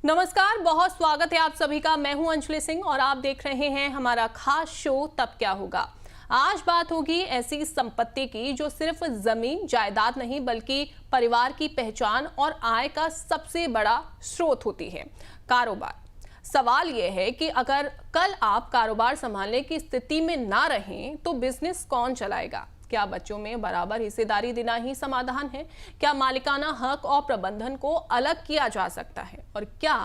नमस्कार, बहुत स्वागत है आप सभी का। मैं हूं अंजलि सिंह और आप देख रहे हैं हमारा खास शो तब क्या होगा। आज बात होगी ऐसी संपत्ति की जो सिर्फ जमीन जायदाद नहीं बल्कि परिवार की पहचान और आय का सबसे बड़ा स्रोत होती है, कारोबार। सवाल यह है कि अगर कल आप कारोबार संभालने की स्थिति में ना रहें तो बिजनेस कौन चलाएगा? क्या बच्चों में बराबर हिस्सेदारी देना ही समाधान है? क्या मालिकाना हक और प्रबंधन को अलग किया जा सकता है? और क्या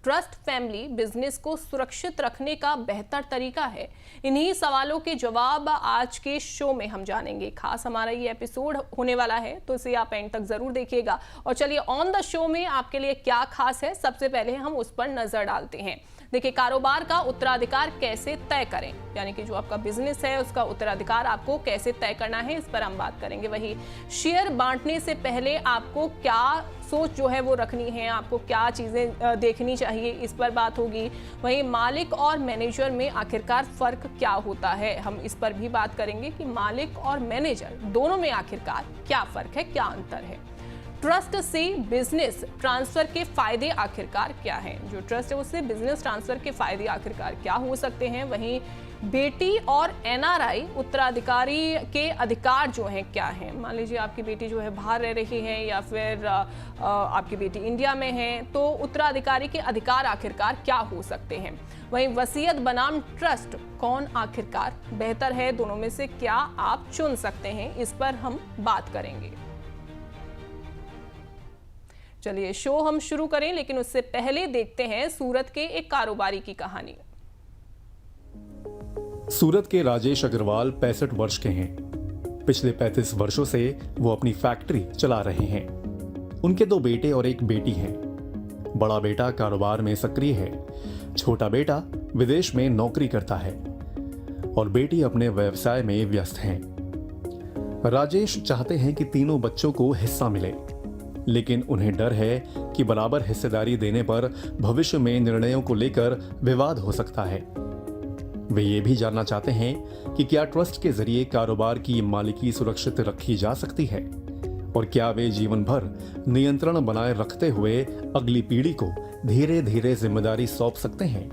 ट्रस्ट फैमिली बिजनेस को सुरक्षित रखने का बेहतर तरीका है? इन्हीं सवालों के जवाब आज के शो में हम जानेंगे। खास हमारा ये एपिसोड होने वाला है तो इसे आप एंड तक जरूर देखिएगा। और चलिए, ऑन द शो में आपके लिए क्या खास है, सबसे पहले हम उस पर नजर डालते हैं। देखिए, कारोबार का उत्तराधिकार कैसे तय करें, यानी कि जो आपका बिजनेस है उसका उत्तराधिकार आपको कैसे तय करना है, इस पर हम बात करेंगे। वही शेयर बांटने से पहले आपको क्या सोच जो है वो रखनी है, आपको क्या चीजें देखनी चाहिए, इस पर बात होगी। वहीं मालिक और मैनेजर में आखिरकार फर्क क्या होता है, हम इस पर भी बात करेंगे कि मालिक और मैनेजर दोनों में आखिरकार क्या फर्क है, क्या अंतर है। ट्रस्ट से बिजनेस ट्रांसफर के फायदे आखिरकार क्या हैं? जो ट्रस्ट है उससे बिजनेस ट्रांसफर के फायदे आखिरकार क्या हो सकते हैं? वहीं बेटी और एनआरआई उत्तराधिकारी के अधिकार जो हैं क्या हैं? मान लीजिए आपकी बेटी जो है बाहर रह रही है या फिर आपकी बेटी इंडिया में है, तो उत्तराधिकारी के अधिकार आखिरकार क्या हो सकते हैं? वहीं वसीयत बनाम ट्रस्ट कौन आखिरकार बेहतर है? दोनों में से क्या आप चुन सकते हैं? इस पर हम बात करेंगे। चलिए, शो हम शुरू करें, लेकिन उससे पहले देखते हैं सूरत के एक कारोबारी की कहानी। सूरत के राजेश अग्रवाल 65 वर्ष के हैं। पिछले 35 वर्षों से वो अपनी फैक्ट्री चला रहे हैं। उनके 2 बेटे और 1 बेटी हैं। बड़ा बेटा कारोबार में सक्रिय है, छोटा बेटा विदेश में नौकरी करता है और बेटी अपने व्यवसाय में व्यस्त हैं। राजेश चाहते हैं कि तीनों बच्चों को हिस्सा मिले, लेकिन उन्हें डर है कि बराबर हिस्सेदारी देने पर भविष्य में निर्णयों को लेकर विवाद हो सकता है। वे ये भी जानना चाहते हैं कि क्या ट्रस्ट के जरिए कारोबार की मालिकी सुरक्षित रखी जा सकती है और क्या वे जीवन भर नियंत्रण बनाए रखते हुए अगली पीढ़ी को धीरे धीरे जिम्मेदारी सौंप सकते हैं।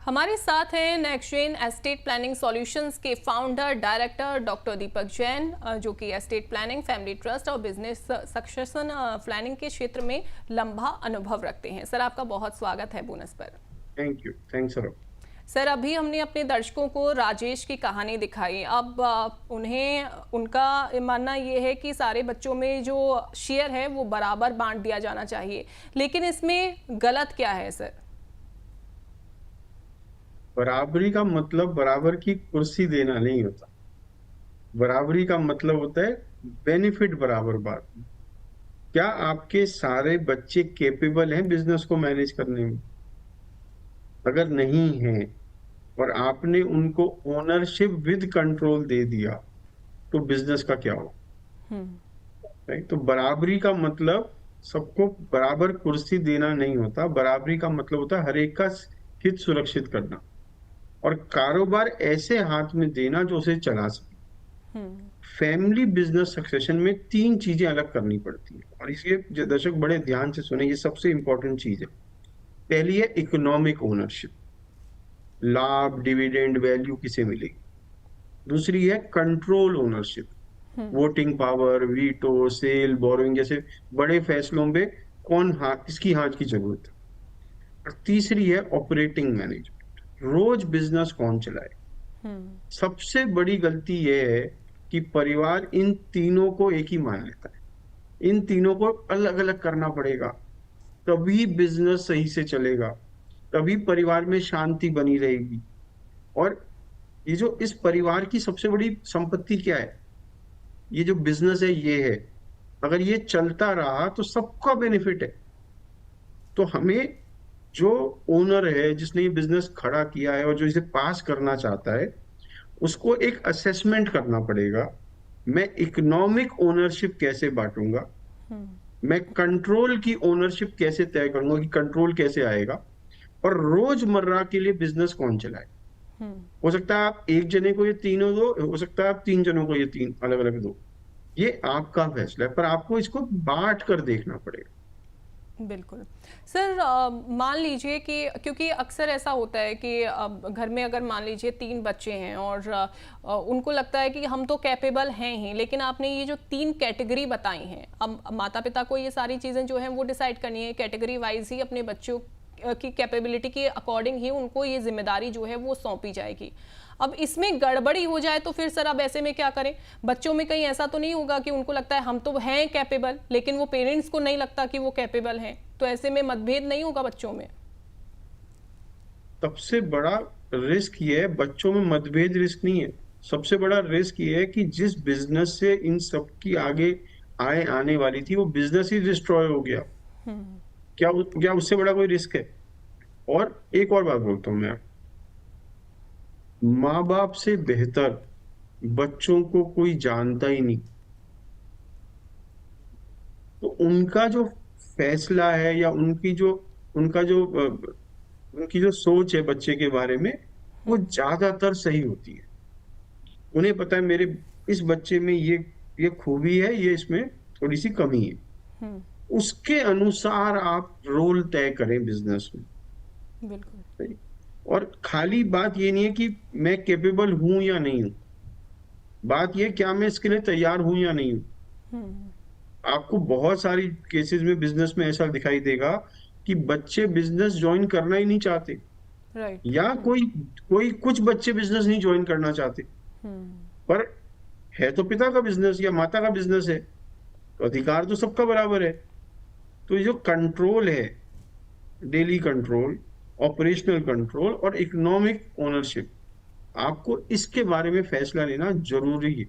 हमारे साथ हैं नेक्स्टजेन एस्टेट प्लानिंग सॉल्यूशंस के फाउंडर डायरेक्टर डॉक्टर दीपक जैन, जो कि एस्टेट प्लानिंग, फैमिली ट्रस्ट और बिजनेस सक्सेशन प्लानिंग के क्षेत्र में लंबा अनुभव रखते हैं। सर, आपका बहुत स्वागत है बोनस पर। Thank you. थैंक्स सर, अभी हमने अपने दर्शकों को राजेश की कहानी दिखाई। अब उनका मानना ये है कि सारे बच्चों में जो शेयर है वो बराबर बांट दिया जाना चाहिए, लेकिन इसमें गलत क्या है सर? बराबरी का मतलब बराबर की कुर्सी देना नहीं होता। बराबरी का मतलब होता है बेनिफिट बराबर बांटना। क्या आपके सारे बच्चे केपेबल हैं बिजनेस को मैनेज करने में? अगर नहीं है और आपने उनको ओनरशिप विद कंट्रोल दे दिया तो बिजनेस का क्या हो? राइट। तो बराबरी का मतलब सबको बराबर कुर्सी देना नहीं होता। बराबरी का मतलब होता है हर एक का हित सुरक्षित करना और कारोबार ऐसे हाथ में देना जो उसे चला सके। फैमिली बिजनेस सक्सेशन में 3 चीजें अलग करनी पड़ती है और इसलिए दर्शक बड़े ध्यान से सुने, ये सबसे इंपॉर्टेंट चीज है। पहली है इकोनॉमिक ओनरशिप, लाभ, डिविडेंड, वैल्यू किसे मिलेगी। दूसरी है control ownership, voting power, veto, sale, borrowing जैसे बड़े फैसलों में किसकी हाथ की जरूरत है। और तीसरी है ऑपरेटिंग मैनेजमेंट, रोज बिजनेस कौन चलाए। सबसे बड़ी गलती यह है कि परिवार इन तीनों को एक ही मान लेता है। इन तीनों को अलग अलग करना पड़ेगा, तभी बिजनेस सही से चलेगा, तभी परिवार में शांति बनी रहेगी। और ये जो इस परिवार की सबसे बड़ी संपत्ति क्या है, ये जो बिजनेस है ये है। अगर ये चलता रहा तो सबका बेनिफिट है। तो हमें जो ओनर है जिसने ये बिजनेस खड़ा किया है और जो इसे पास करना चाहता है उसको एक असेसमेंट करना पड़ेगा। मैं इकोनॉमिक ओनरशिप कैसे बांटूंगा, मैं कंट्रोल की ओनरशिप कैसे तय करूंगा कि कंट्रोल कैसे आएगा, और रोजमर्रा के लिए बिजनेस कौन चलाए। हो सकता है आप एक जने को ये तीनों दो, हो सकता है आप 3 जनों को ये 3 अलग अलग दो। ये आपका फैसला है, पर आपको इसको बांट कर देखना पड़ेगा। बिल्कुल। सर मान लीजिए कि क्योंकि अक्सर ऐसा होता है कि घर में अगर मान लीजिए 3 बच्चे हैं और उनको लगता है कि हम तो कैपेबल हैं ही, लेकिन आपने ये जो 3 कैटेगरी बताई हैं, अब माता-पिता को ये सारी चीज़ें जो हैं वो डिसाइड करनी है, कैटेगरी वाइज़ ही अपने बच्चों की कैपेबिलिटी के अकॉर्डिंग ही उनको ये ज़िम्मेदारी जो है वो सौंपी जाएगी। अब इसमें गड़बड़ी हो जाए तो फिर सर अब ऐसे में क्या करें? बच्चों में कहीं ऐसा तो नहीं होगा कि उनको लगता है हम तो हैं कैपेबल, लेकिन वो पेरेंट्स को नहीं लगता कि वो कैपेबल हैं, तो ऐसे में मतभेद नहीं होगा बच्चों में? सबसे बड़ा रिस्क ये है, बच्चों में मतभेद रिस्क नहीं है। सबसे बड़ा रिस्क ये है कि जिस बिजनेस से इन सब की आगे आय आने वाली थी, वो बिजनेस ही डिस्ट्रॉय हो गया। क्या उससे बड़ा कोई रिस्क है? और एक और बात बोलता हूं मैं, माँ बाप से बेहतर बच्चों को कोई जानता ही नहीं। तो उनका जो फैसला है या उनकी जो सोच है बच्चे के बारे में, वो ज्यादातर सही होती है। उन्हें पता है मेरे इस बच्चे में ये खूबी है, ये इसमें थोड़ी सी कमी है। उसके अनुसार आप रोल तय करें बिजनेस में। बिल्कुल। और खाली बात ये नहीं है कि मैं कैपेबल हूं या नहीं हूं, बात ये क्या मैं इसके लिए तैयार हूं या नहीं हूं। आपको बहुत सारी केसेस में बिजनेस में ऐसा दिखाई देगा कि बच्चे बिजनेस ज्वाइन करना ही नहीं चाहते, राइट। या कोई कुछ बच्चे बिजनेस नहीं ज्वाइन करना चाहते, पर है तो पिता का बिजनेस या माता का बिजनेस है, तो अधिकार तो सबका बराबर है। तो ये जो कंट्रोल है, डेली कंट्रोल, ऑपरेशनल कंट्रोल और इकोनॉमिक ओनरशिप, आपको इसके बारे में फैसला लेना जरूरी है।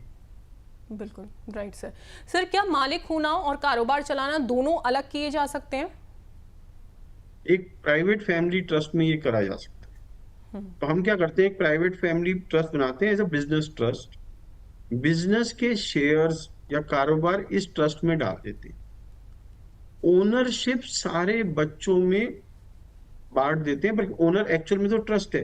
बिल्कुल राइट सर। सर क्या मालिक होना और कारोबार चलाना दोनों अलग किए जा सकते हैं? एक प्राइवेट फैमिली ट्रस्ट में ये करा जा सकता है। तो हम क्या करते हैं, एक प्राइवेट फैमिली ट्रस्ट बनाते हैं as a business trust. Business के शेयर्स या कारोबार इस ट्रस्ट में डाल देते हैं, ओनरशिप सारे बच्चों में बांट देते हैं, पर ओनर एक्चुअल में तो ट्रस्ट है।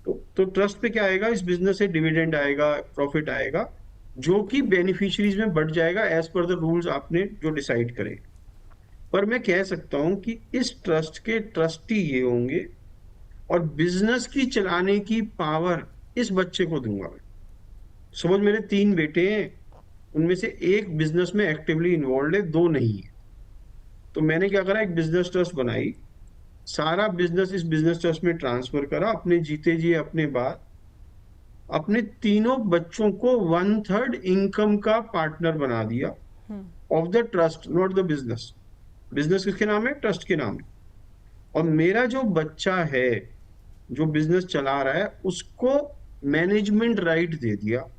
तो ट्रस्ट पे क्या आएगा, इस बिजनेस से डिविडेंड आएगा, प्रॉफिट आएगा, जो कि बेनिफिशियरीज में बढ़ जाएगा एज पर द रूल्स आपने जो डिसाइड करे। पर मैं कह सकता हूं कि इस ट्रस्ट के ट्रस्टी ये होंगे और बिजनेस की चलाने की पावर इस बच्चे को दूंगा मैं। समझ, मेरे 3 बेटे हैं, उनमें से एक बिजनेस में एक्टिवली इन्वॉल्व है, 2 नहीं है। तो मैंने क्या करा, एक बिजनेस ट्रस्ट बनाई, सारा बिजनेस इस बिजनेस ट्रस्ट में ट्रांसफर करा, अपने जीते जी अपने बाद अपने तीनों बच्चों को 1/3 इनकम का पार्टनर बना दिया of the trust, not the business. Business किसके नाम है? ट्रस्ट के नाम है। और मेरा जो बच्चा है जो बिजनेस चला रहा है, उसको मैनेजमेंट राइट दे दिया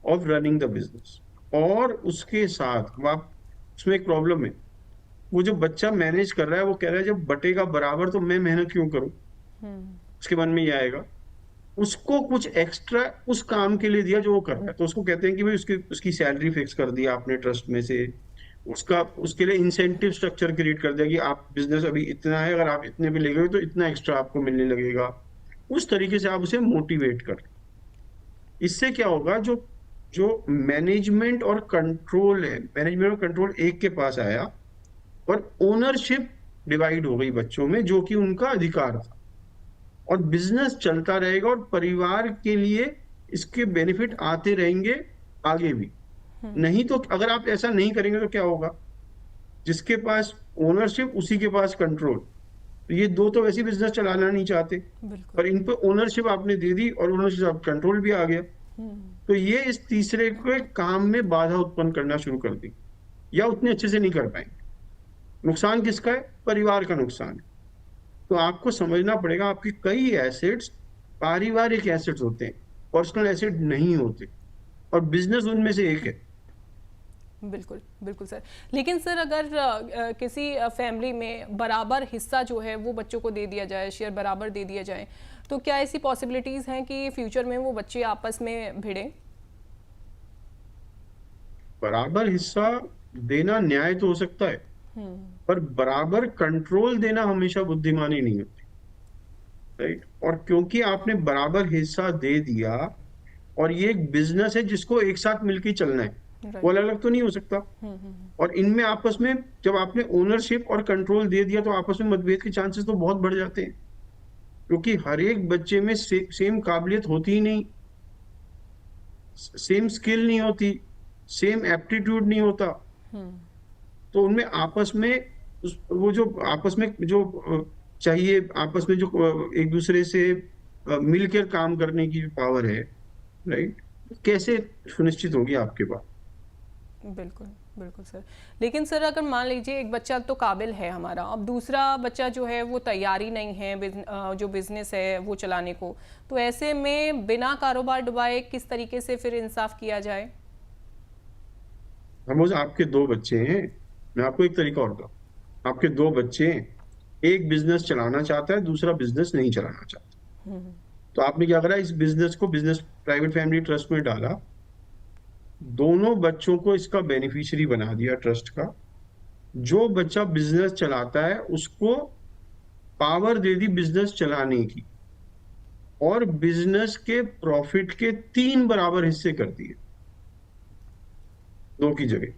ऑफ रनिंग द बिजनेस। और उसके साथ उसमें एक प्रॉब्लम है, वो जो बच्चा मैनेज कर रहा है वो कह रहा है जब बटेगा बराबर तो मैं मेहनत क्यों करूं, उसके मन में ये आएगा। उसको कुछ एक्स्ट्रा उस काम के लिए दिया जो वो कर रहा है, तो उसको कहते हैं कि भाई उसकी सैलरी फिक्स कर दिया आपने ट्रस्ट में से, उसके लिए इंसेंटिव स्ट्रक्चर क्रिएट कर दिया कि आप बिजनेस अभी इतना है, अगर आप इतने पे ले गए तो इतना एक्स्ट्रा आपको मिलने लगेगा। उस तरीके से आप उसे मोटिवेट कर। इससे क्या होगा, जो मैनेजमेंट और कंट्रोल है, मैनेजमेंट और कंट्रोल एक के पास आया और ओनरशिप डिवाइड हो गई बच्चों में, जो कि उनका अधिकार था। और बिजनेस चलता रहेगा और परिवार के लिए इसके बेनिफिट आते रहेंगे आगे भी। नहीं तो अगर आप ऐसा नहीं करेंगे तो क्या होगा, जिसके पास ओनरशिप उसी के पास कंट्रोल। तो ये 2 तो वैसे बिजनेस चलाना नहीं चाहते, पर इन पे ओनरशिप आपने दे दी और ओनरशिप कंट्रोल भी आ गया। तो ये इस तीसरे के काम में बाधा उत्पन्न करना शुरू कर दी, या उतने अच्छे से नहीं कर पाएंगे। नुकसान किसका है? परिवार का नुकसान है। तो आपको समझना पड़ेगा, आपके कई एसेट्स पारिवारिक एसेट्स होते हैं, पर्सनल एसेट नहीं होते, और बिजनेस उनमें से एक है। बिल्कुल बिल्कुल सर। लेकिन सर अगर किसी फैमिली में बराबर हिस्सा जो है वो बच्चों को दे दिया जाए, शेयर बराबर दे दिया जाए, तो क्या ऐसी पॉसिबिलिटीज हैं कि फ्यूचर में वो बच्चे आपस में भिड़ें? बराबर हिस्सा देना न्याय तो हो सकता है, पर बराबर कंट्रोल देना हमेशा बुद्धिमानी नहीं होती, राइट। और क्योंकि आपने बराबर हिस्सा दे दिया, और ये एक बिजनेस है जिसको एक साथ मिलकर चलना है, वो अलग अलग तो नहीं हो सकता। और इनमें आपस में जब आपने ओनरशिप और कंट्रोल दे दिया तो आपस में मतभेद के चांसेस तो बहुत बढ़ जाते हैं, क्योंकि हर एक बच्चे में सेम काबिलियत होती ही नहीं, सेम स्किल नहीं होती, सेम एप्टीट्यूड नहीं होता। तो उनमें आपस में वो जो आपस में जो चाहिए, आपस में जो एक दूसरे से मिलकर काम करने की पावर है, राइट, कैसे सुनिश्चित होगी आपके पास? बिल्कुल बिल्कुल सर। लेकिन सर अगर मान लीजिए एक बच्चा तो काबिल है हमारा, अब दूसरा बच्चा जो है वो तैयारी नहीं है जो बिजनेस है वो चलाने को, तो ऐसे में बिना कारोबार डुबाए किस तरीके से फिर इंसाफ किया जाए? सपोज आपके दो बच्चे हैं, मैं आपको एक तरीका और बताऊं, आपके दो बच्चे हैं, एक बिजनेस चलाना चाहता है, दूसरा बिजनेस नहीं चलाना चाहता। तो आपने क्या करा, इस बिजनेस को बिजनेस प्राइवेट फैमिली ट्रस्ट में डाला, दोनों बच्चों को इसका बेनिफिशियरी बना दिया ट्रस्ट का। जो बच्चा बिजनेस चलाता है उसको पावर दे दी बिजनेस चलाने की, और बिजनेस के प्रॉफिट के 3 बराबर हिस्से कर दिए, 2 की जगह।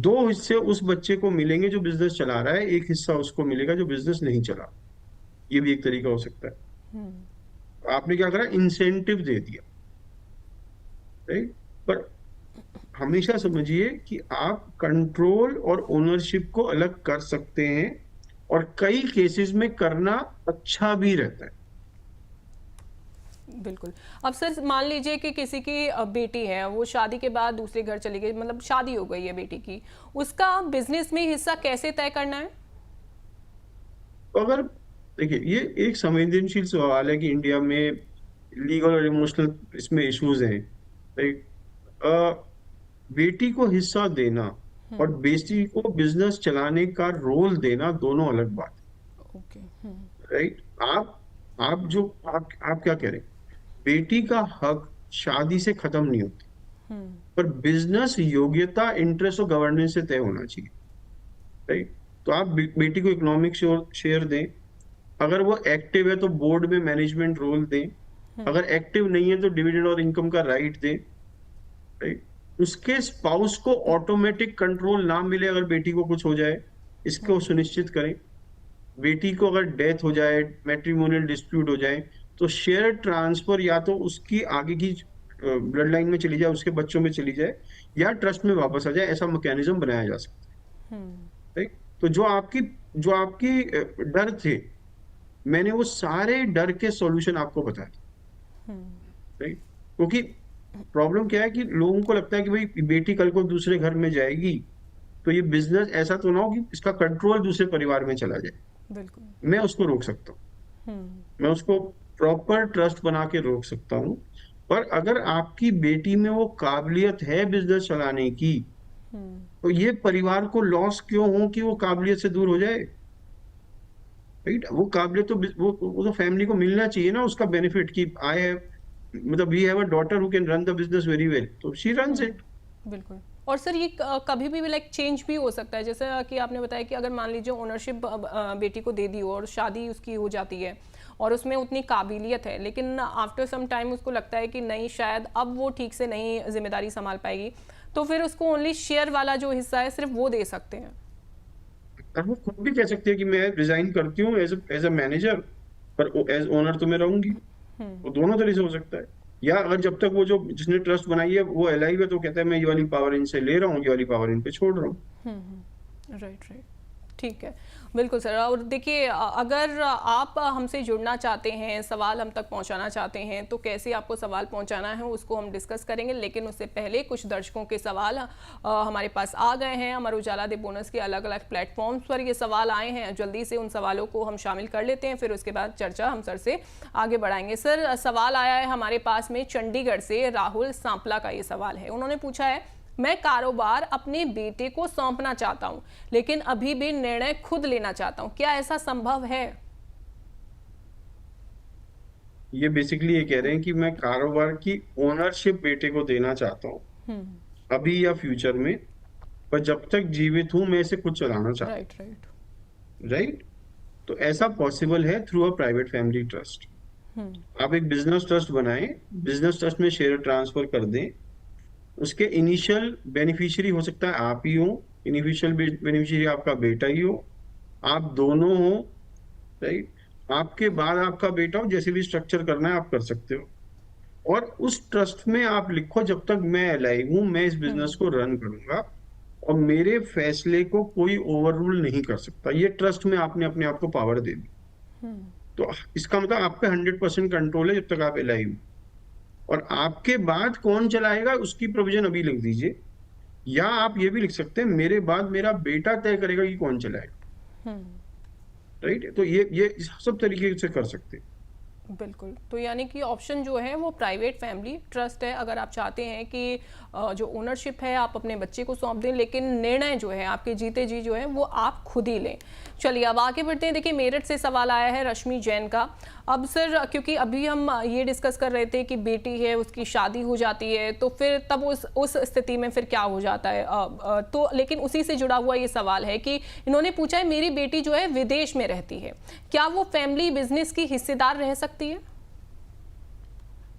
2 हिस्से उस बच्चे को मिलेंगे जो बिजनेस चला रहा है, एक हिस्सा उसको मिलेगा जो बिजनेस नहीं चला। ये भी एक तरीका हो सकता है। आपने क्या करा, इंसेंटिव दे दिया, राइट। पर हमेशा समझिए कि आप कंट्रोल और ओनरशिप को अलग कर सकते हैं, और कई केसेस में करना अच्छा भी रहता है। बिल्कुल। अब सर मान लीजिए कि किसी की बेटी है, वो शादी के बाद दूसरे घर चली गई, मतलब शादी हो गई है बेटी की, उसका बिजनेस में हिस्सा कैसे तय करना है? तो अगर देखिए, ये एक संवेदनशील सवाल है कि इंडिया में लीगल और इमोशनल इसमें इश्यूज हैं, राइट। बेटी को हिस्सा देना और बेटी को बिजनेस चलाने का रोल देना दोनों अलग बात है। ओके। राइट। आप जो आप क्या कह रहे हैं, बेटी का हक शादी से खत्म नहीं होता, पर बिजनेस योग्यता, इंटरेस्ट और गवर्नेंस से तय होना चाहिए, राइट। तो आप बेटी को इकोनॉमिक शेयर दें, अगर वो एक्टिव है तो बोर्ड में मैनेजमेंट रोल दें, अगर एक्टिव नहीं है तो डिविडेंड और इनकम का राइट दें, राइट। उसके स्पाउस को ऑटोमेटिक कंट्रोल ना मिले अगर बेटी को कुछ हो जाए, इसको सुनिश्चित करें। बेटी को अगर डेथ हो जाए, मैट्रिमोनियल डिस्प्यूट हो जाए, तो शेयर ट्रांसफर या तो उसकी आगे की ब्लड लाइन में चली जाए, उसके बच्चों में चली जाए, या ट्रस्ट में वापस आ जाए, ऐसा मैकेनिज्म बनाया जा सकता है, राइट। तो जो आपकी डर थे, मैंने वो सारे डर के सॉल्यूशन आपको बता दिए, राइट। क्योंकि प्रॉब्लम क्या है कि लोगों को लगता है कि भाई बेटी कल को दूसरे घर में जाएगी तो ये बिजनेस ऐसा तो ना हो कि इसका कंट्रोल दूसरे परिवार में चला जाए। बिल्कुल। मैं उसको रोक सकता हूँ, मैं उसको प्रॉपर ट्रस्ट बना के रोक सकता हूँ। पर अगर आपकी बेटी में वो काबिलियत है बिजनेस चलाने की, तो ये परिवार को लॉस क्यों हो कि वो काबिलियत से दूर हो जाए, राइट। वो काबिलियत तो वो तो फैमिली को मिलना चाहिए ना, उसका बेनिफिट कि आई हैव, मतलब we have a daughter who can run the business very well, तो शी रन्स इट। बिल्कुल। और सर ये कभी भी लाइक चेंज भी हो सकता है, जैसे कि आपने बताया कि अगर मान लीजिए ओनरशिप बेटी को दे दी हो और शादी उसकी हो जाती है और उसमें उतनी काबिलियत है, लेकिन आफ्टर सम टाइम उसको लगता है कि नहीं, शायद अब वो ठीक से नहीं जिम्मेदारी संभाल पाएगी, तो फिर उसको ओनली शेयर वाला जो हिस्सा है सिर्फ वो दे सकते हैं। वो खुद भी कह सकती है कि मैं रिजाइन करती हूँ एज अ मैनेजर, पर एज ओनर तो मैं रहूंगी। वो दोनों तरह से हो सकता है। या अगर जब तक वो जो जिसने ट्रस्ट बनाई है वो अलाइव है, तो कहता है मैं ये वाली पावर इनसे ले रहा हूँ, ये वाली पावर इन पे छोड़ रहा हूँ। राइट। ठीक है, बिल्कुल सर। और देखिए, अगर आप हमसे जुड़ना चाहते हैं, सवाल हम तक पहुंचाना चाहते हैं, तो कैसे आपको सवाल पहुंचाना है उसको हम डिस्कस करेंगे, लेकिन उससे पहले कुछ दर्शकों के सवाल हमारे पास आ गए हैं। अमर उजाला द बोनस के अलग अलग प्लेटफॉर्म्स पर ये सवाल आए हैं, जल्दी से उन सवालों को हम शामिल कर लेते हैं, फिर उसके बाद चर्चा हम सर से आगे बढ़ाएंगे। सर, सवाल आया है हमारे पास में चंडीगढ़ से, राहुल सांपला का ये सवाल है। उन्होंने पूछा है, मैं कारोबार अपने बेटे को सौंपना चाहता हूं, लेकिन अभी भी निर्णय खुद लेना चाहता हूं, क्या ऐसा संभव है? ये बेसिकली ये कह रहे हैं कि मैं कारोबार की ओनरशिप बेटे को देना चाहता हूँ अभी या फ्यूचर में, पर जब तक जीवित हूं मैं इसे खुद चलाना चाहता हूँ। राइट। तो ऐसा पॉसिबल है through a private family trust. आप एक बिजनेस ट्रस्ट बनाएं, बिजनेस ट्रस्ट में शेयर ट्रांसफर कर दें, उसके इनिशियल बेनिफिशियरी हो सकता है आप ही हो, इनिशियल बेनिफिशियरी आपका बेटा ही हो, आप दोनों हो, राइट। आपके बाद आपका बेटा हो, जैसे भी स्ट्रक्चर करना है आप कर सकते हो। और उस ट्रस्ट में आप लिखो, जब तक मैं अलाइव हूं मैं इस बिजनेस को रन करूंगा और मेरे फैसले को कोई ओवर रूल नहीं कर सकता। ये ट्रस्ट में आपने अपने आप को पावर दे दी। तो इसका मतलब आप पे 100% कंट्रोल है जब तक आप अलाइव। और आपके बाद कौन चलाएगा उसकी प्रोविजन अभी लिख दीजिए, या आप ये भी लिख सकते हैं मेरे बाद मेरा बेटा तय करेगा कि कौन चलाएगा, राइट। तो ये सब तरीके से कर सकते हैं। बिल्कुल, तो यानी कि ऑप्शन जो है वो प्राइवेट फैमिली ट्रस्ट है। अगर आप चाहते हैं कि जो ओनरशिप है आप अपने बच्चे को सौंप दें, लेकिन निर्णय जो है आपके जीते जी जो है वो आप खुद ही लें। चलिए अब आगे बढ़ते हैं। देखिए मेरठ से सवाल आया है रश्मि जैन का। अब सर, क्योंकि अभी हम ये डिस्कस कर रहे थे कि बेटी है उसकी शादी हो जाती है तो फिर तब उस स्थिति में फिर क्या हो जाता है, तो लेकिन उसी से जुड़ा हुआ ये सवाल है कि इन्होंने पूछा है मेरी बेटी जो है विदेश में रहती है, क्या वो फैमिली बिजनेस की हिस्सेदार रह सकती है?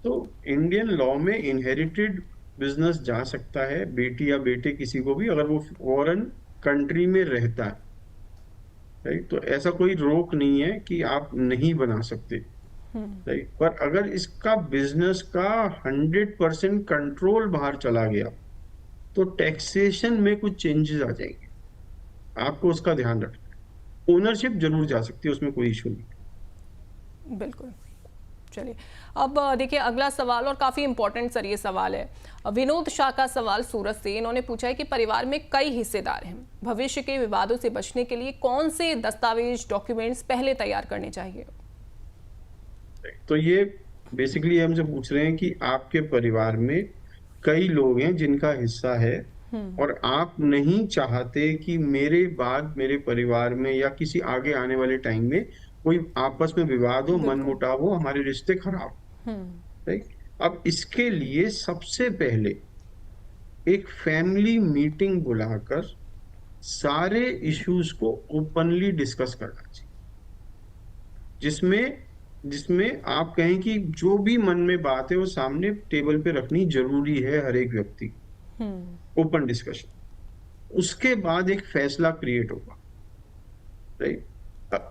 तो इंडियन लॉ में इनहेरिटेड बिजनेस जा सकता है, बेटी या बेटे किसी को भी, अगर वो फॉरेन कंट्री में रहता है, राइट। तो ऐसा कोई रोक नहीं है कि आप नहीं बना सकते, राइट। पर अगर इसका बिजनेस का 100% कंट्रोल बाहर चला गया तो टैक्सेशन में कुछ चेंजेस आ जाएंगे, आपको उसका ध्यान रखना। ओनरशिप जरूर जा सकती है, उसमें कोई इशू नहीं। बिल्कुल। चलिए अब देखिए अगला सवाल, और काफ़ी इंपॉर्टेंट सर ये सवाल है। विनोद शाह का सवाल सूरत से, इन्होंने पूछा है कि परिवार में कई हिस्सेदार हैं, भविष्य के विवादों से बचने के लिए कौन से दस्तावेज डॉक्यूमेंट्स पहले तैयार करने चाहिए? तो ये बेसिकली हमसे पूछ रहे हैं कि आपके परिवार में कई लोग हैं जिनका हिस्सा है और आप नहीं चाहते कि मेरे बाद मेरे परिवार में या किसी आगे आने वाले टाइम में कोई आपस में विवाद हो, मनमुटाव हो, हमारे रिश्ते खराब, राइट। अब इसके लिए सबसे पहले एक फैमिली मीटिंग बुलाकर सारे इश्यूज को ओपनली डिस्कस करना चाहिए, जिसमें आप कहें कि जो भी मन में बात है वो सामने टेबल पे रखनी जरूरी है हर एक व्यक्ति, ओपन डिस्कशन। उसके बाद एक फैसला क्रिएट होगा, राइट।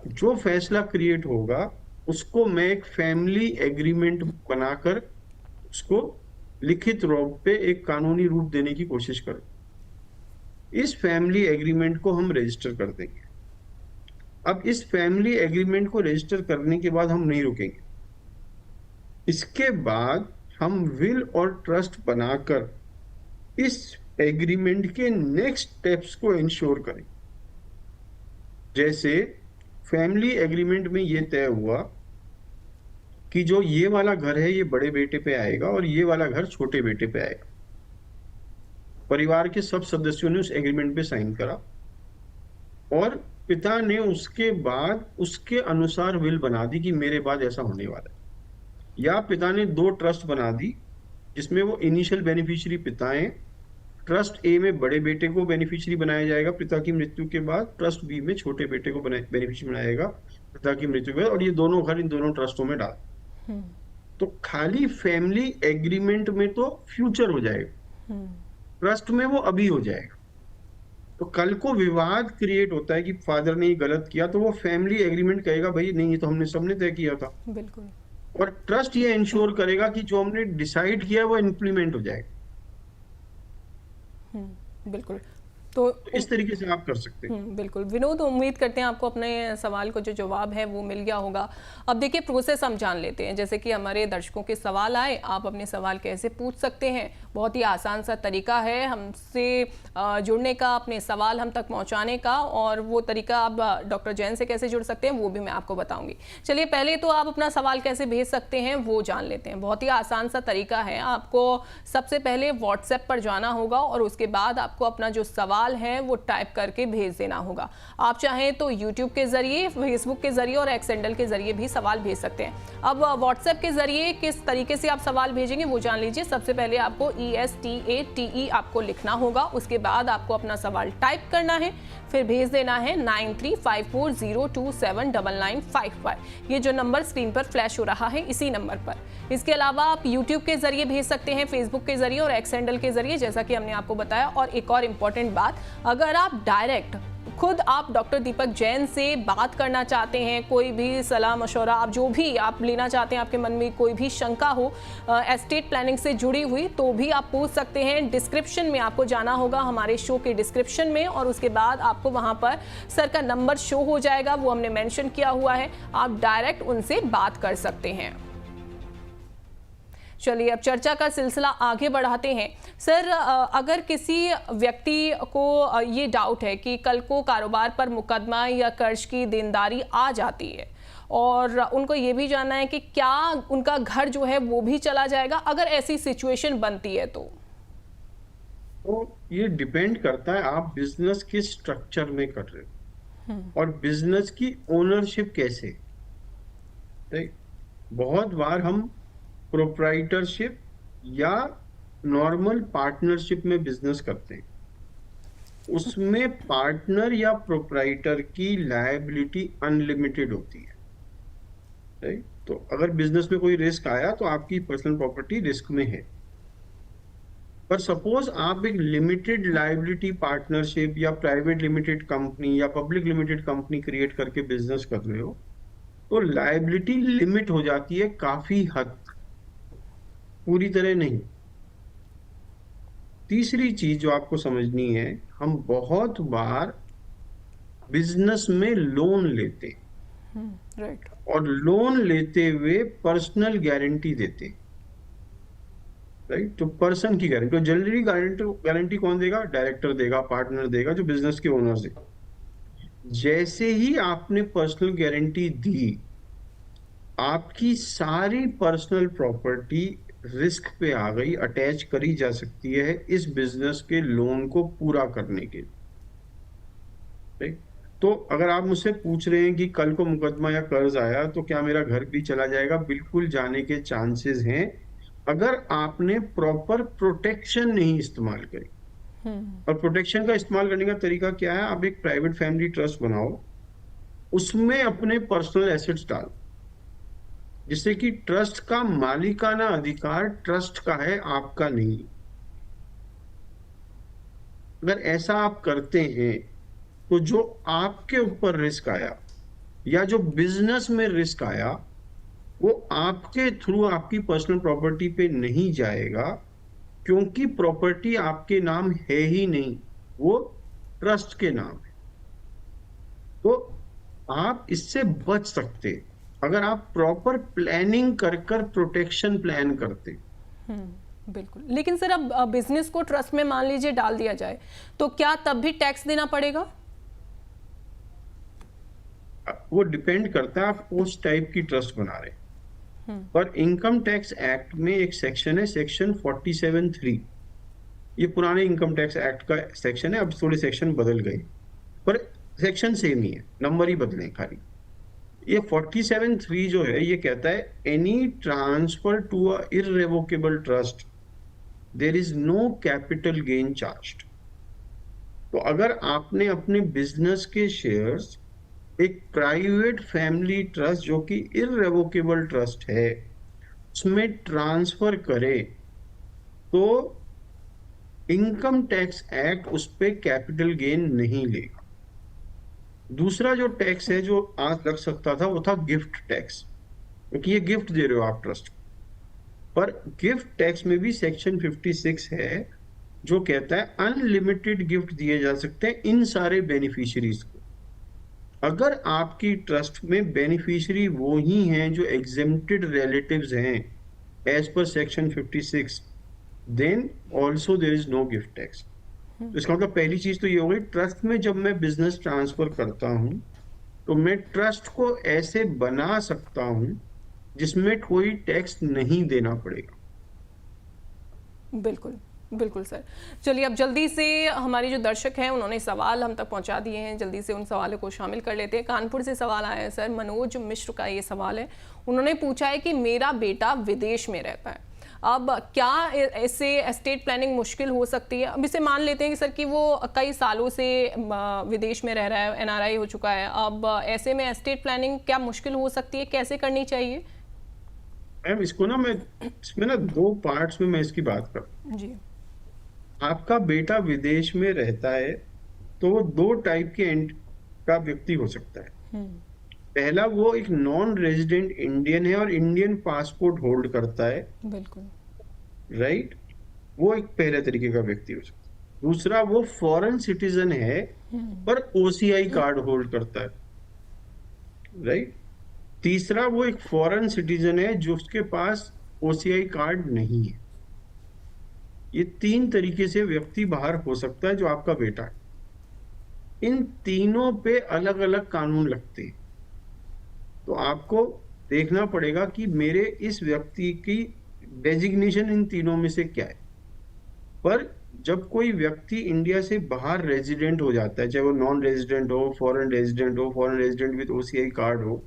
जो फैसला क्रिएट होगा उसको मैं एक फैमिली एग्रीमेंट बनाकर उसको लिखित रूप पे एक कानूनी रूप देने की कोशिश करूं। इस फैमिली एग्रीमेंट को हम रजिस्टर कर देंगे। अब इस फैमिली एग्रीमेंट को रजिस्टर करने के बाद हम नहीं रुकेंगे, इसके बाद हम विल और ट्रस्ट बनाकर इस एग्रीमेंट के नेक्स्ट स्टेप्स को इंश्योर करें। जैसे फैमिली एग्रीमेंट में ये तय हुआ कि जो ये वाला घर है ये बड़े बेटे पे आएगा और ये वाला घर छोटे बेटे पे आएगा। परिवार के सब सदस्यों ने उस एग्रीमेंट पे साइन करा और पिता ने उसके बाद उसके अनुसार विल बना दी कि मेरे बाद ऐसा होने वाला है। या पिता ने 2 ट्रस्ट बना दी जिसमें वो इनिशियल बेनिफिशियरी पिता हैं। ट्रस्ट ए में बड़े बेटे को बेनिफिशियरी बनाया जाएगा पिता की मृत्यु के बाद, ट्रस्ट बी में छोटे बेटे को बेनिफिशियरी बनाया जाएगा पिता की मृत्यु के बाद, और ये दोनों घर इन दोनों ट्रस्टों में डाल। तो खाली फैमिली एग्रीमेंट में तो फ्यूचर हो जाएगा, ट्रस्ट में वो अभी हो जाएगा। तो कल को विवाद क्रिएट होता है कि फादर ने ये गलत किया, तो वो फैमिली एग्रीमेंट कहेगा भाई नहीं ये तो हमने सबने तय किया था। बिल्कुल। और ट्रस्ट ये इंश्योर करेगा कि जो हमने डिसाइड किया वो इम्प्लीमेंट हो जाएगा। बिल्कुल, तो इस तरीके से आप कर सकते हैं। बिल्कुल विनोद, उम्मीद करते हैं आपको अपने सवाल को जो जवाब है वो मिल गया होगा। अब देखिए प्रोसेस हम जान लेते हैं, जैसे कि हमारे दर्शकों के सवाल आए, आप अपने सवाल कैसे पूछ सकते हैं। बहुत ही आसान सा तरीका है हमसे जुड़ने का, अपने सवाल हम तक पहुंचाने का, और वो तरीका आप डॉक्टर जैन से कैसे जुड़ सकते हैं वो भी मैं आपको बताऊंगी। चलिए पहले तो आप अपना सवाल कैसे भेज सकते हैं वो जान लेते हैं। बहुत ही आसान सा तरीका है, आपको सबसे पहले व्हाट्सएप पर जाना होगा और उसके बाद आपको अपना जो सवाल है वो टाइप करके भेज देना होगा। आप चाहें तो यूट्यूब के जरिए, फेसबुक के जरिए और एक्स हैंडल के जरिए भी सवाल भेज सकते हैं। अब व्हाट्सएप के जरिए किस तरीके से आप सवाल भेजेंगे वो जान लीजिए। सबसे पहले आपको ESTATE आपको लिखना होगा, उसके बाद आपको अपना सवाल टाइप करना है, फिर भेज देना है 9354027995 पर। ये जो नंबर स्क्रीन पर फ्लैश हो रहा है इसी नंबर पर इसके अलावा आप यूट्यूब के जरिए भेज सकते हैं, फेसबुक के जरिए और एक्स हैंडल के जरिए, जैसा कि हमने आपको बताया। और एक और इम्पॉर्टेंट बात, अगर आप डायरेक्ट खुद आप डॉक्टर दीपक जैन से बात करना चाहते हैं, कोई भी सलाह मशवरा आप जो भी आप लेना चाहते हैं, आपके मन में कोई भी शंका हो एस्टेट प्लानिंग से जुड़ी हुई, तो भी आप पूछ सकते हैं। डिस्क्रिप्शन में आपको जाना होगा, हमारे शो के डिस्क्रिप्शन में, और उसके बाद आपको वहां पर सर का नंबर शो हो जाएगा, वो हमने मेंशन किया हुआ है, आप डायरेक्ट उनसे बात कर सकते हैं। चलिए अब चर्चा का सिलसिला आगे बढ़ाते हैं। सर, अगर किसी व्यक्ति को ये डाउट है कि कल को कारोबार पर मुकदमा या कर्ज की देनदारी आ जाती है और उनको ये भी जानना है कि क्या उनका घर जो है वो भी चला जाएगा अगर ऐसी सिचुएशन बनती है, तो ये डिपेंड करता है आप बिजनेस किस स्ट्रक्चर में कर रहे हो और बिजनेस की ओनरशिप कैसे। बहुत बार हम प्रोप्राइटरशिप या नॉर्मल पार्टनरशिप में बिजनेस करते हैं, उसमें पार्टनर या प्रोप्राइटर की लायबिलिटी अनलिमिटेड होती है, राइट। तो अगर बिजनेस में कोई रिस्क आया तो आपकी पर्सनल प्रॉपर्टी रिस्क में है। पर सपोज आप एक लिमिटेड लायबिलिटी पार्टनरशिप या प्राइवेट लिमिटेड कंपनी या पब्लिक लिमिटेड कंपनी क्रिएट करके बिजनेस कर रहे हो, तो लायबिलिटी लिमिट हो जाती है काफी हद, पूरी तरह नहीं। तीसरी चीज जो आपको समझनी है, हम बहुत बार बिजनेस में लोन लेते हैं, राइट, और लोन लेते हुए पर्सनल गारंटी देते हैं, राइट। तो पर्सन की गारंटी, तो जनरली गारंटी कौन देगा? डायरेक्टर देगा, पार्टनर देगा, जो बिजनेस के ओनर्स है। जैसे ही आपने पर्सनल गारंटी दी, आपकी सारी पर्सनल प्रॉपर्टी रिस्क पे आ गई, अटैच करी जा सकती है इस बिजनेस के लोन को पूरा करने के लिए। तो अगर आप मुझसे पूछ रहे हैं कि कल को मुकदमा या कर्ज आया तो क्या मेरा घर भी चला जाएगा, बिल्कुल जाने के चांसेस हैं, अगर आपने प्रॉपर प्रोटेक्शन नहीं इस्तेमाल करी। और प्रोटेक्शन का इस्तेमाल करने का तरीका क्या है? आप एक प्राइवेट फैमिली ट्रस्ट बनाओ, उसमें अपने पर्सनल एसेट्स डालो, जिससे कि ट्रस्ट का मालिकाना अधिकार ट्रस्ट का है, आपका नहीं। अगर ऐसा आप करते हैं तो जो आपके ऊपर रिस्क आया या जो बिजनेस में रिस्क आया, वो आपके थ्रू आपकी पर्सनल प्रॉपर्टी पे नहीं जाएगा, क्योंकि प्रॉपर्टी आपके नाम है ही नहीं, वो ट्रस्ट के नाम है। तो आप इससे बच सकते अगर आप प्रॉपर प्लानिंग कर प्रोटेक्शन प्लान करते। बिल्कुल। लेकिन सर, अब बिजनेस को ट्रस्ट में मान लीजिए डाल दिया जाए, तो क्या तब भी टैक्स देना पड़ेगा? वो डिपेंड करता है आप उस टाइप की ट्रस्ट बना रहे हैं। पर इनकम टैक्स एक्ट में एक सेक्शन है, सेक्शन 47(3). ये पुराने इनकम टैक्स एक्ट का सेक्शन है, अब थोड़े सेक्शन बदल गए, पर सेक्शन सेम ही है, नंबर ही बदले खाली। ये 47(3) जो है, ये कहता है any transfer to a irrevocable trust there is no capital gain charged. तो अगर आपने अपने बिजनेस के शेयर्स एक प्राइवेट फैमिली ट्रस्ट जो कि इररेवोकेबल ट्रस्ट है उसमें ट्रांसफर करे, तो इनकम टैक्स एक्ट उस पर कैपिटल गेन नहीं लेगा। दूसरा जो टैक्स है जो आज लग सकता था, वो था गिफ्ट टैक्स, क्योंकि ये गिफ्ट दे रहे हो आप ट्रस्ट। पर गिफ्ट टैक्स में भी सेक्शन 56 है जो कहता है अनलिमिटेड गिफ्ट दिए जा सकते हैं इन सारे बेनिफिशियरीज को। अगर आपकी ट्रस्ट में बेनिफिशियरी वो ही हैं जो एग्जेम्प्टेड रिलेटिव्स हैं as per section 56, then also there is no gift tax. तो इसका मतलब पहली चीज तो ये हो गई, ट्रस्ट में जब मैं बिजनेस ट्रांसफर करता हूं तो मैं ट्रस्ट को ऐसे बना सकता हूं जिसमें कोई टैक्स नहीं देना पड़ेगा। बिल्कुल बिल्कुल सर। चलिए अब जल्दी से हमारे जो दर्शक हैं उन्होंने सवाल हम तक पहुंचा दिए हैं, जल्दी से उन सवालों को शामिल कर लेते हैं। कानपुर से सवाल आया है सर, मनोज मिश्र का ये सवाल है। उन्होंने पूछा है कि मेरा बेटा विदेश में रहता है, अब क्या इससे एस्टेट प्लानिंग मुश्किल हो सकती है? अब इसे मान लेते हैं कि सर कि वो कई सालों से विदेश में रह रहा है, NRI हो चुका है, अब ऐसे में एस्टेट प्लानिंग क्या मुश्किल हो सकती है, कैसे करनी चाहिए? मैम इसको ना मैं इसमें ना दो पार्ट्स में मैं इसकी बात करूँ। जी। आपका बेटा विदेश में रहता है तो वो दो टाइप के का व्यक्ति हो सकता है। पहला, वो एक नॉन रेजिडेंट इंडियन है और इंडियन पासपोर्ट होल्ड करता है, बिल्कुल। राइट। वो एक पहले तरीके का व्यक्ति हो सकता है। दूसरा, वो फॉरेन सिटीजन है पर ओसीआई कार्ड होल्ड करता है, राइट। तीसरा, वो एक फॉरेन सिटीजन है जो उसके पास ओसीआई कार्ड नहीं है। ये तीन तरीके से व्यक्ति बाहर हो सकता है जो आपका बेटा है। इन तीनों पे अलग अलग कानून लगते हैं, तो आपको देखना पड़ेगा कि मेरे इस व्यक्ति की डेजिग्नेशन इन तीनों में से क्या है। पर जब कोई व्यक्ति इंडिया से बाहर रेजिडेंट हो जाता है, चाहे वो नॉन रेजिडेंट हो, फॉरेन रेजिडेंट हो, foreign resident with OCI card हो,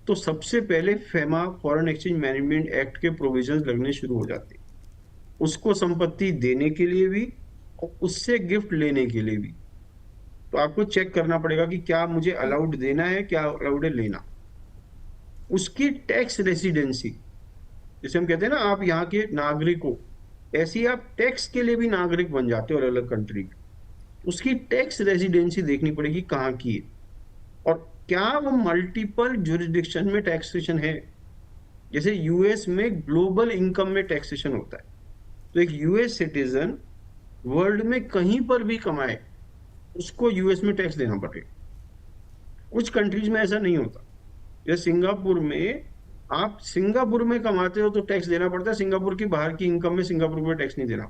तो सबसे पहले FEMA foreign exchange management act के प्रोविजंस लगने शुरू हो जाते हैं, उसको संपत्ति देने के लिए भी और उससे गिफ्ट लेने के लिए भी। तो आपको चेक करना पड़ेगा कि क्या मुझे अलाउड देना है, क्या अलाउड है लेना। उसकी टैक्स रेसिडेंसी, जैसे हम कहते हैं ना आप यहाँ के नागरिक हो, ऐसे ही आप टैक्स के लिए भी नागरिक बन जाते हो अलग अलग कंट्री के। उसकी टैक्स रेसिडेंसी देखनी पड़ेगी कहाँ की है, और क्या वो मल्टीपल जुरिडिक्शन में टैक्सेशन है। जैसे यूएस में ग्लोबल इनकम में टैक्सेशन होता है, तो एक यूएस सिटीजन वर्ल्ड में कहीं पर भी कमाए उसको यूएस में टैक्स देना पड़ेगा। कुछ कंट्रीज में ऐसा नहीं होता। जैसे सिंगापुर में, आप सिंगापुर में कमाते हो तो टैक्स देना पड़ता है, सिंगापुर की बाहर की इनकम में सिंगापुर में टैक्स नहीं देना।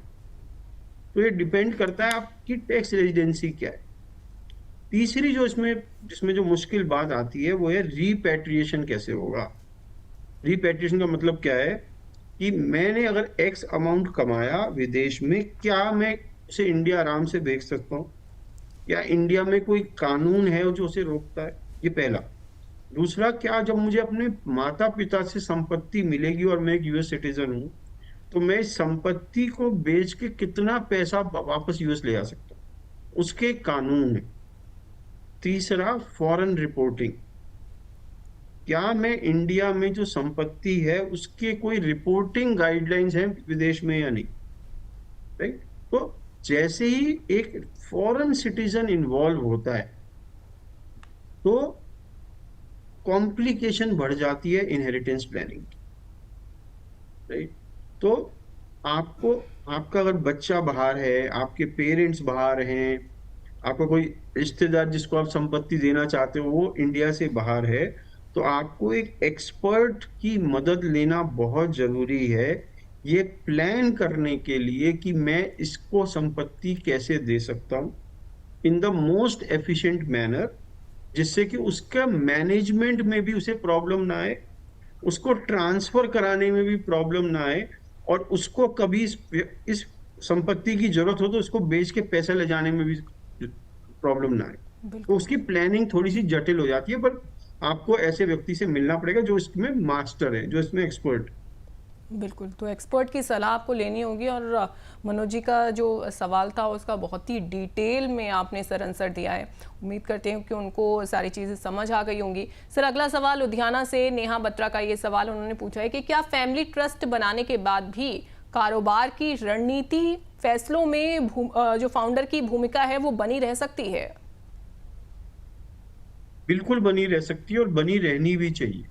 तो ये डिपेंड करता है आपकी टैक्स रेजिडेंसी क्या है। तीसरी जो जिसमें जो मुश्किल बात आती है वो है रीपैट्रिएशन कैसे होगा। रीपैट्रिएशन का मतलब क्या है कि मैंने अगर एक्स अमाउंट कमाया विदेश में, क्या मैं उसे इंडिया आराम से भेज सकता हूँ, या इंडिया में कोई कानून है जो उसे रोकता है, ये पहला। दूसरा, क्या जब मुझे अपने माता पिता से संपत्ति मिलेगी और मैं एक यूएस सिटीजन हूं, तो मैं इस संपत्ति को बेच के कितना पैसा वापस यूएस ले आ सकता हूं, उसके कानून है। तीसरा, फॉरेन रिपोर्टिंग, क्या मैं इंडिया में जो संपत्ति है उसके कोई रिपोर्टिंग गाइडलाइंस हैं विदेश में या नहीं, राइट। तो जैसे ही एक फॉरेन सिटीजन इन्वॉल्व होता है तो कॉम्प्लिकेशन बढ़ जाती है इनहेरिटेंस प्लानिंग की, राइट। तो आपको, आपका अगर बच्चा बाहर है, आपके पेरेंट्स बाहर हैं, आपका कोई रिश्तेदार जिसको आप संपत्ति देना चाहते हो वो इंडिया से बाहर है, तो आपको एक एक्सपर्ट की मदद लेना बहुत जरूरी है ये प्लान करने के लिए कि मैं इसको संपत्ति कैसे दे सकता हूं in the most efficient manner, जिससे कि उसका मैनेजमेंट में भी उसे प्रॉब्लम ना आए, उसको ट्रांसफर कराने में भी प्रॉब्लम ना आए, और उसको कभी इस संपत्ति की जरूरत हो तो उसको बेच के पैसा ले जाने में भी प्रॉब्लम ना आए। तो उसकी प्लानिंग थोड़ी सी जटिल हो जाती है, पर आपको ऐसे व्यक्ति से मिलना पड़ेगा जो इसमें मास्टर है, जो इसमें एक्सपर्ट। बिल्कुल, तो एक्सपर्ट की सलाह आपको लेनी होगी। और मनोज जी का जो सवाल था उसका बहुत ही डिटेल में आपने सर आंसर दिया है। उम्मीद करते हैं कि उनको सारी चीज़ें समझ आ गई होंगी। सर, अगला सवाल लुधियाना से नेहा बत्रा का ये सवाल उन्होंने पूछा है कि क्या फैमिली ट्रस्ट बनाने के बाद भी कारोबार की रणनीति फैसलों में जो फाउंडर की भूमिका है वो बनी रह सकती है? बिल्कुल बनी रह सकती है और बनी रहनी भी चाहिए,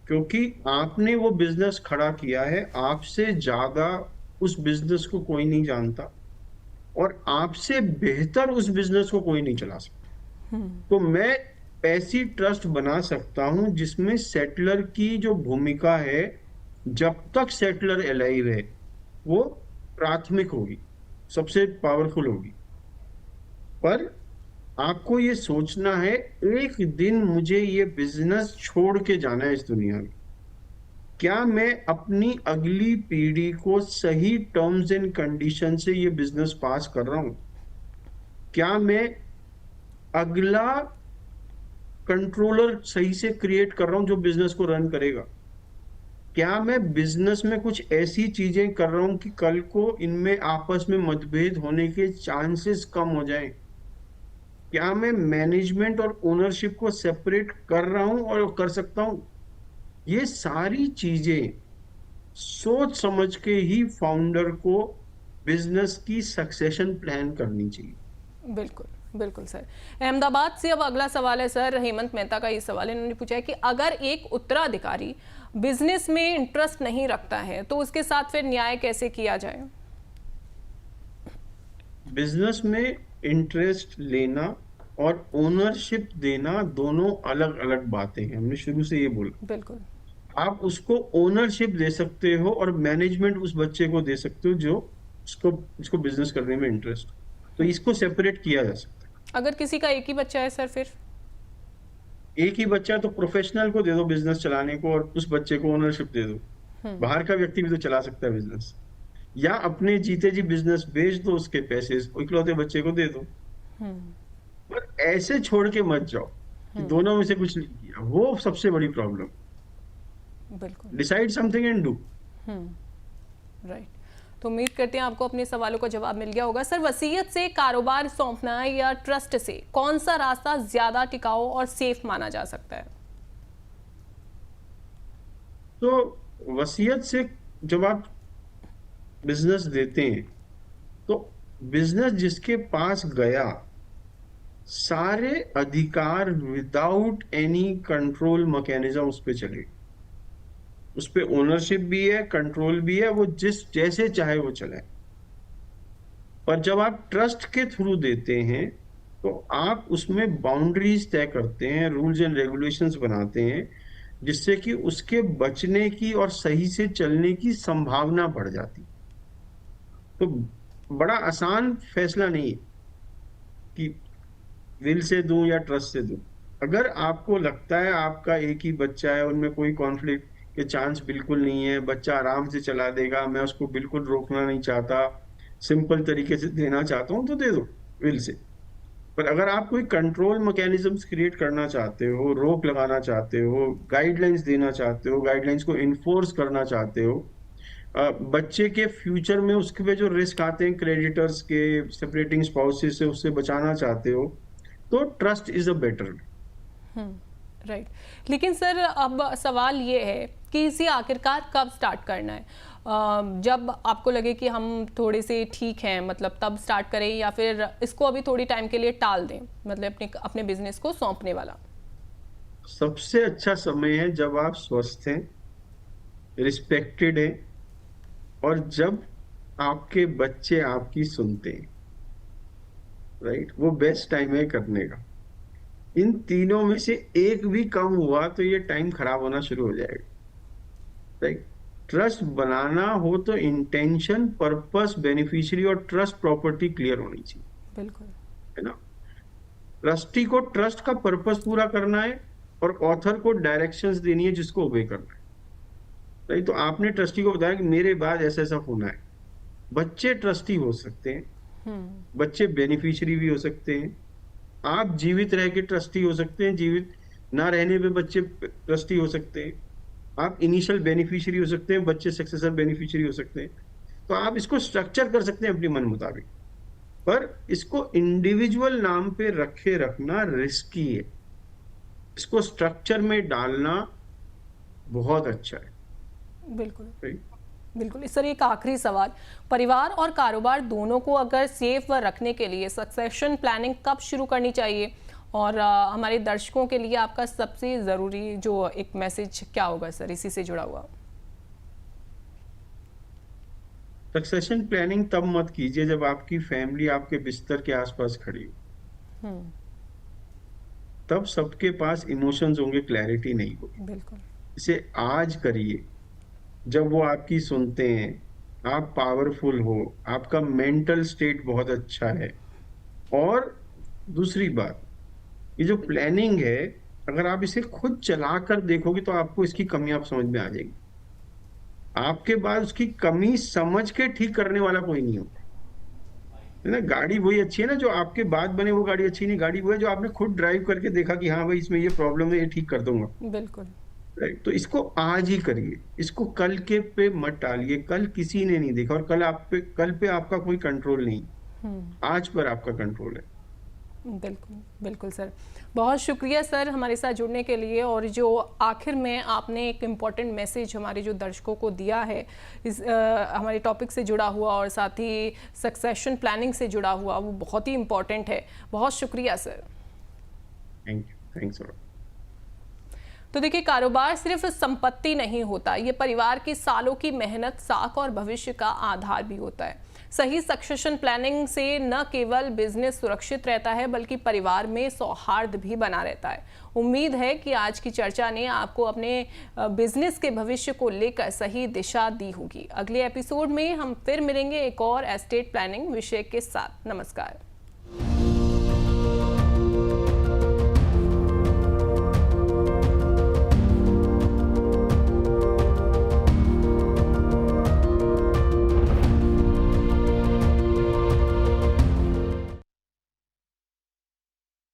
क्योंकि आपने वो बिजनेस खड़ा किया है, आपसे ज्यादा उस बिजनेस को कोई नहीं जानता और आपसे बेहतर उस बिजनेस को कोई नहीं चला सकता। तो मैं ऐसी ट्रस्ट बना सकता हूं जिसमें सेटलर की जो भूमिका है, जब तक सेटलर अलाइव है, वो प्राथमिक होगी, सबसे पावरफुल होगी। पर आपको ये सोचना है, एक दिन मुझे ये बिजनेस छोड़ के जाना है इस दुनिया में, क्या मैं अपनी अगली पीढ़ी को सही टर्म्स एंड कंडीशन से ये बिजनेस पास कर रहा हूं? क्या मैं अगला कंट्रोलर सही से क्रिएट कर रहा हूं जो बिजनेस को रन करेगा? क्या मैं बिजनेस में कुछ ऐसी चीजें कर रहा हूं कि कल को इनमें आपस में मतभेद होने के चांसेस कम हो जाएं? क्या मैं मैनेजमेंट और ओनरशिप को सेपरेट कर रहा हूं और कर सकता हूं? ये सारी चीजें सोच समझ के ही फाउंडर को बिजनेस की सक्सेशन प्लान करनी चाहिए। बिल्कुल बिल्कुल सर। अहमदाबाद से अब अगला सवाल है सर, हेमंत मेहता का ये सवाल है। इन्होंने पूछा है कि अगर एक उत्तराधिकारी बिजनेस में इंटरेस्ट नहीं रखता है तो उसके साथ फिर न्याय कैसे किया जाए? बिजनेस में इंटरेस्ट लेना और ओनरशिप देना दोनों अलग अलग बातें हैं, हमने शुरू से ये बोला। बिल्कुल। आप उसको ओनरशिप दे सकते हो और मैनेजमेंट उस बच्चे को दे सकते हो जो उसको बिजनेस करने में इंटरेस्ट, तो इसको सेपरेट किया जा सकता है। अगर किसी का एक ही बच्चा है सर, फिर एक ही बच्चा तो प्रोफेशनल को दे दो बिजनेस चलाने को और उस बच्चे को ओनरशिप दे दो। बाहर का व्यक्ति भी तो चला सकता है बिजनेस, या अपने जीते जी बिजनेस बेच दो, उसके पैसे इकलौते बच्चे को दे दो। पर ऐसे छोड़ के मत जाओ कि दोनों में से कुछ नहीं किया, वो सबसे बड़ी प्रॉब्लम। बिल्कुल decide something and do. Right. तो उम्मीद करते हैं आपको अपने सवालों का जवाब मिल गया होगा। सर, वसीयत से कारोबार सौंपना या ट्रस्ट से कौन सा रास्ता ज्यादा टिकाऊ और सेफ माना जा सकता है? तो वसीयत से जब आप बिजनेस देते हैं तो बिजनेस जिसके पास गया, सारे अधिकार विदाउट एनी कंट्रोल मैकेनिज्म उस पे चले, उस पे ओनरशिप भी है, कंट्रोल भी है, वो जैसे चाहे वो चलाए। पर जब आप ट्रस्ट के थ्रू देते हैं तो आप उसमें बाउंड्रीज तय करते हैं, रूल्स एंड रेगुलेशंस बनाते हैं, जिससे कि उसके बचने की और सही से चलने की संभावना बढ़ जाती। तो बड़ा आसान फैसला नहीं है कि विल से दूं या ट्रस्ट से दूं। अगर आपको लगता है आपका एक ही बच्चा है, उनमें कोई कॉन्फ्लिक्ट के चांस बिल्कुल नहीं है, बच्चा आराम से चला देगा, मैं उसको बिल्कुल रोकना नहीं चाहता, सिंपल तरीके से देना चाहता हूं, तो दे दो विल से। पर अगर आप कोई कंट्रोल मैकेनिज्म्स क्रिएट करना चाहते हो, रोक लगाना चाहते हो, गाइडलाइंस देना चाहते हो, गाइडलाइंस को इन्फोर्स करना चाहते हो, बच्चे के फ्यूचर में उसके पे जो रिस्क आते हैं क्रेडिटर्स के, सेपरेटिंग स्पाउसेस से, उससे बचाना चाहते हो, तो trust is a better. Right. लेकिन सर, अब सवाल ये है कि इसे आखिरकार कब स्टार्ट करना है? जब आपको लगे कि हम थोड़े से ठीक हैं, मतलब तब स्टार्ट करें, या फिर इसको अभी थोड़ी टाइम के लिए टाल दें, मतलब अपने बिजनेस को सौंपने वाला? सबसे अच्छा समय है जब आप स्वस्थ हैं, रिस्पेक्टेड हैं, और जब आपके बच्चे आपकी सुनते हैं। राइट, वो बेस्ट टाइम है करने का। इन तीनों में से एक भी कम हुआ तो ये टाइम खराब होना शुरू हो जाएगा। राइट, ट्रस्ट बनाना हो तो इंटेंशन, पर्पस, बेनिफिशियरी और ट्रस्ट प्रॉपर्टी क्लियर होनी चाहिए। बिल्कुल, है ना। ट्रस्टी को ट्रस्ट का पर्पस पूरा करना है और ऑथर को डायरेक्शंस देनी है जिसको ओबे करना है। राइट, तो आपने ट्रस्टी को बताया कि मेरे बाद ऐसा ऐसा होना है। बच्चे ट्रस्टी हो सकते हैं, बच्चे बेनिफिशियरी भी हो सकते हैं, आप जीवित रह के ट्रस्टी हो सकते हैं, जीवित ना रहने पे बच्चे ट्रस्टी हो सकते हैं, आप इनिशियल बेनिफिशियरी हो सकते हैं, बच्चे सक्सेसर बेनिफिशियरी हो सकते हैं। तो आप इसको स्ट्रक्चर कर सकते हैं अपने मन मुताबिक, पर इसको इंडिविजुअल नाम पे रखे रखना रिस्की है। इसको स्ट्रक्चर में डालना बहुत अच्छा है। बिल्कुल राइट। बिल्कुल। सर, एक आखिरी सवाल, परिवार और कारोबार दोनों को अगर सेफ रखने के लिए सक्सेशन प्लानिंग कब शुरू करनी चाहिए, और हमारे दर्शकों के लिए आपका सबसे ज़रूरी जो एक मैसेज क्या होगा सर, इसी से जुड़ा हुआ? सक्सेशन प्लानिंग तब मत कीजिए जब आपकी फैमिली आपके बिस्तर के आसपास खड़ी हो। तब सबके पास इमोशंस होंगे, क्लैरिटी नहीं होगी। बिल्कुल। इसे आज करिए जब वो आपकी सुनते हैं, आप पावरफुल हो, आपका मेंटल स्टेट बहुत अच्छा है। और दूसरी बात, ये जो प्लानिंग है, अगर आप इसे खुद चलाकर देखोगे तो आपको इसकी कमियां आप समझ में आ जाएगी। आपके बाद उसकी कमी समझ के ठीक करने वाला कोई नहीं होता है ना। गाड़ी वही अच्छी है ना जो आपके बाद बने, वो गाड़ी अच्छी नहीं। गाड़ी वो है जो आपने खुद ड्राइव करके देखा कि हाँ भाई इसमें ये प्रॉब्लम है, ये ठीक कर दूंगा। बिल्कुल। राइट, तो इसको आज ही करिए, इसको कल के पे मत टालिए। कल किसी ने नहीं देखा और कल पे आपका कोई कंट्रोल नहीं, आज पर आपका कंट्रोल है। बिल्कुल बिल्कुल सर, बहुत शुक्रिया सर हमारे साथ जुड़ने के लिए। और जो आखिर में आपने एक इम्पॉर्टेंट मैसेज हमारे जो दर्शकों को दिया है इस हमारे टॉपिक से जुड़ा हुआ और साथ ही सक्सेशन प्लानिंग से जुड़ा हुआ, वो बहुत ही इम्पॉर्टेंट है। बहुत शुक्रिया सर। Thank you, thanks. तो देखिए, कारोबार सिर्फ संपत्ति नहीं होता, ये परिवार की सालों की मेहनत, साख और भविष्य का आधार भी होता है। सही सक्सेशन प्लानिंग से न केवल बिजनेस सुरक्षित रहता है बल्कि परिवार में सौहार्द भी बना रहता है। उम्मीद है कि आज की चर्चा ने आपको अपने बिजनेस के भविष्य को लेकर सही दिशा दी होगी। अगले एपिसोड में हम फिर मिलेंगे एक और एस्टेट प्लानिंग विषय के साथ। नमस्कार।